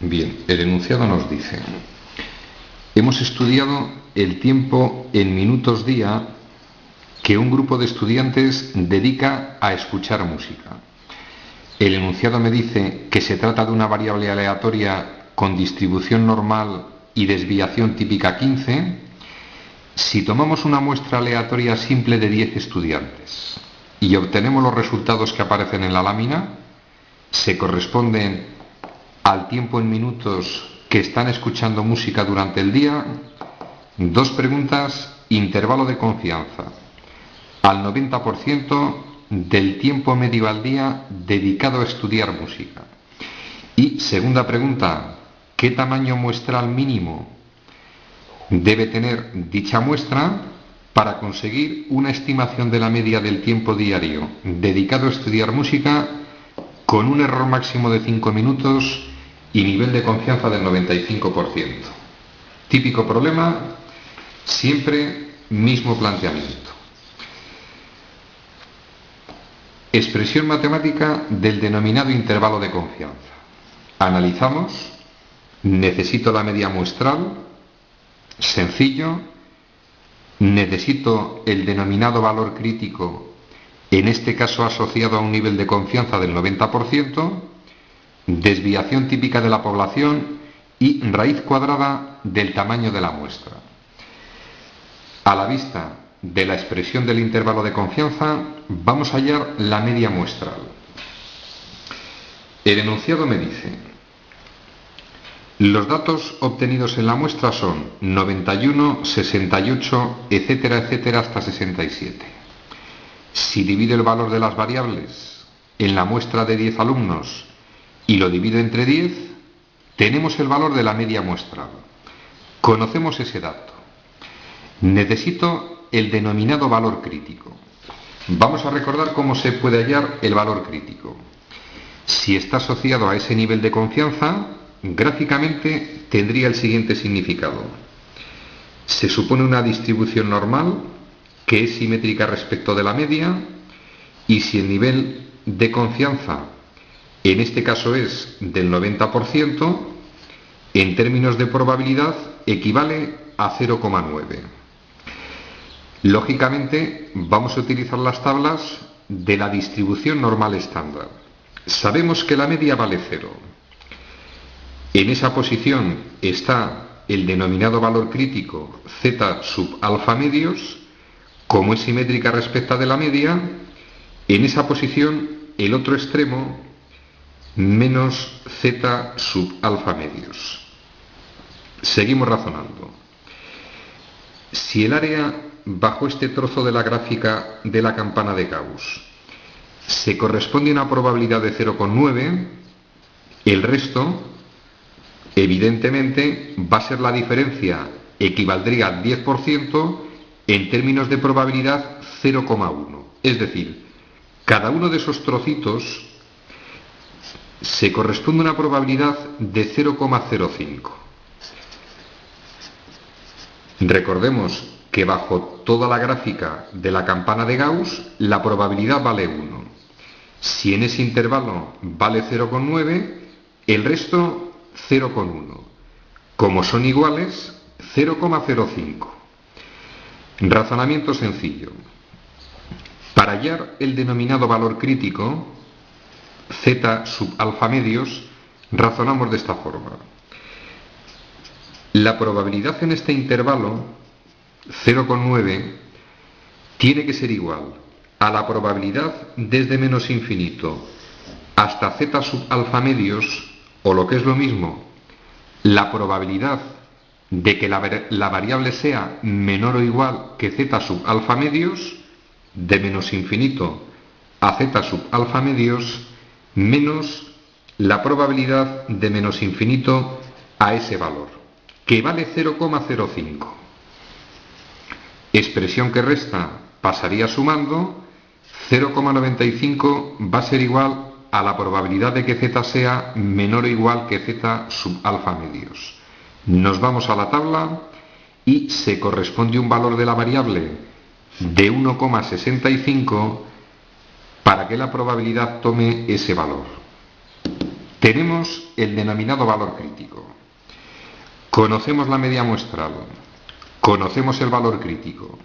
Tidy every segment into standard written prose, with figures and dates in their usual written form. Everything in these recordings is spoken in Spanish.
Bien, el enunciado nos dice: hemos estudiado el tiempo en minutos día que un grupo de estudiantes dedica a escuchar música. El enunciado me dice que se trata de una variable aleatoria con distribución normal y desviación típica 15. Si tomamos una muestra aleatoria simple de 10 estudiantes y obtenemos los resultados que aparecen en la lámina, se corresponden al tiempo en minutos que están escuchando música durante el día. Dos preguntas: intervalo de confianza: al 90% del tiempo medio al día dedicado a estudiar música. Y segunda pregunta: ¿qué tamaño muestral mínimo debe tener dicha muestra para conseguir una estimación de la media del tiempo diario dedicado a estudiar música con un error máximo de 5 minutos y nivel de confianza del 95%? Típico problema, siempre mismo planteamiento. Expresión matemática del denominado intervalo de confianza. Analizamos. Necesito la media muestral. Sencillo. Necesito el denominado valor crítico, en este caso asociado a un nivel de confianza del 90%, desviación típica de la población y raíz cuadrada del tamaño de la muestra. A la vista de la expresión del intervalo de confianza, vamos a hallar la media muestral. El enunciado me dice: los datos obtenidos en la muestra son 91, 68, etcétera, etcétera, hasta 67. Si divido el valor de las variables en la muestra de 10 alumnos y lo divido entre 10, tenemos el valor de la media muestral. Conocemos ese dato. Necesito el denominado valor crítico. Vamos a recordar cómo se puede hallar el valor crítico. Si está asociado a ese nivel de confianza, gráficamente tendría el siguiente significado. Se supone una distribución normal que es simétrica respecto de la media, y si el nivel de confianza en este caso es del 90%, en términos de probabilidad equivale a 0,9. Lógicamente vamos a utilizar las tablas de la distribución normal estándar. Sabemos que la media vale 0. En esa posición está el denominado valor crítico z sub alfa medios. Como es simétrica respecto de la media, en esa posición el otro extremo menos z sub alfa medios. Seguimos razonando. Si el área bajo este trozo de la gráfica de la campana de Gauss se corresponde a una probabilidad de 0,9, el resto, evidentemente, va a ser la diferencia, equivaldría al 10%, en términos de probabilidad 0,1. Es decir, cada uno de esos trocitos se corresponde a una probabilidad de 0,05. Recordemos que bajo toda la gráfica de la campana de Gauss la probabilidad vale 1. Si en ese intervalo vale 0,9, el resto 0,1. Como son iguales, 0,05. Razonamiento sencillo. Para hallar el denominado valor crítico, z sub alfa medios, razonamos de esta forma. La probabilidad en este intervalo 0,9 tiene que ser igual a la probabilidad desde menos infinito hasta z sub alfa medios, o lo que es lo mismo, la probabilidad de que la variable sea menor o igual que z sub alfa medios, de menos infinito a z sub alfa medios, menos la probabilidad de menos infinito a ese valor, que vale 0,05. Expresión que resta pasaría sumando. 0,95 va a ser igual a la probabilidad de que z sea menor o igual que z sub alfa medios. Nos vamos a la tabla y se corresponde un valor de la variable de 1,65 para que la probabilidad tome ese valor. Tenemos el denominado valor crítico. Conocemos la media muestral, conocemos el valor crítico,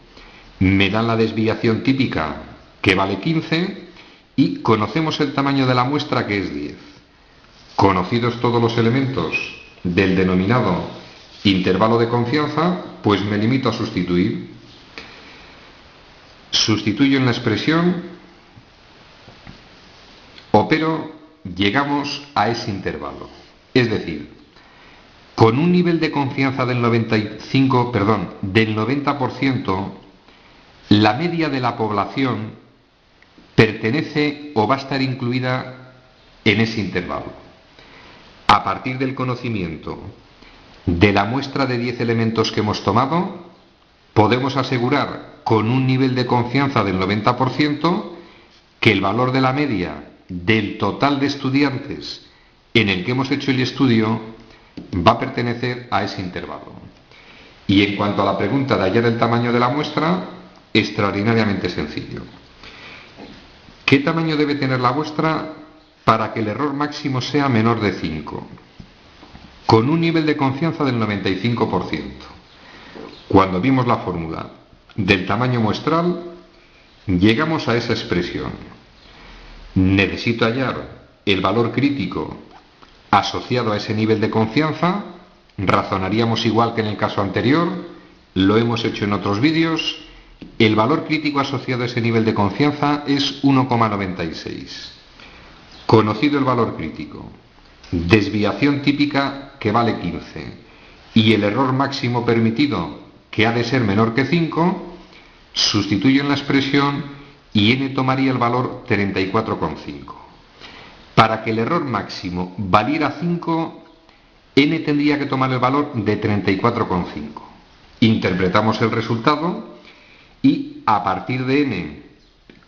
me dan la desviación típica que vale 15 y conocemos el tamaño de la muestra que es 10. Conocidos todos los elementos del denominado intervalo de confianza, pues me limito a sustituir. Sustituyo en la expresión, opero, llegamos a ese intervalo. Es decir, con un nivel de confianza del 90%, la media de la población pertenece o va a estar incluida en ese intervalo. A partir del conocimiento de la muestra de 10 elementos que hemos tomado, podemos asegurar con un nivel de confianza del 90% que el valor de la media del total de estudiantes en el que hemos hecho el estudio va a pertenecer a ese intervalo. Y en cuanto a la pregunta de hallar el tamaño de la muestra, extraordinariamente sencillo. ¿Qué tamaño debe tener la muestra para que el error máximo sea menor de 5? Con un nivel de confianza del 95%. Cuando vimos la fórmula del tamaño muestral, llegamos a esa expresión. Necesito hallar el valor crítico asociado a ese nivel de confianza. Razonaríamos igual que en el caso anterior, lo hemos hecho en otros vídeos. El valor crítico asociado a ese nivel de confianza es 1,96. Conocido el valor crítico, desviación típica que vale 15 y el error máximo permitido que ha de ser menor que 5, sustituyo en la expresión y n tomaría el valor 34,5. Para que el error máximo valiera 5, n tendría que tomar el valor de 34,5. Interpretamos el resultado y a partir de n,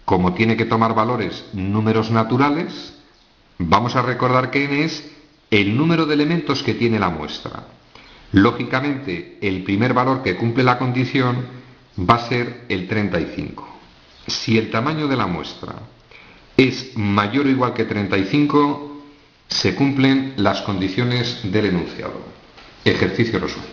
como tiene que tomar valores números naturales, vamos a recordar que n es el número de elementos que tiene la muestra. Lógicamente, el primer valor que cumple la condición va a ser el 35. Si el tamaño de la muestra es mayor o igual que 35, se cumplen las condiciones del enunciado. Ejercicio resuelto.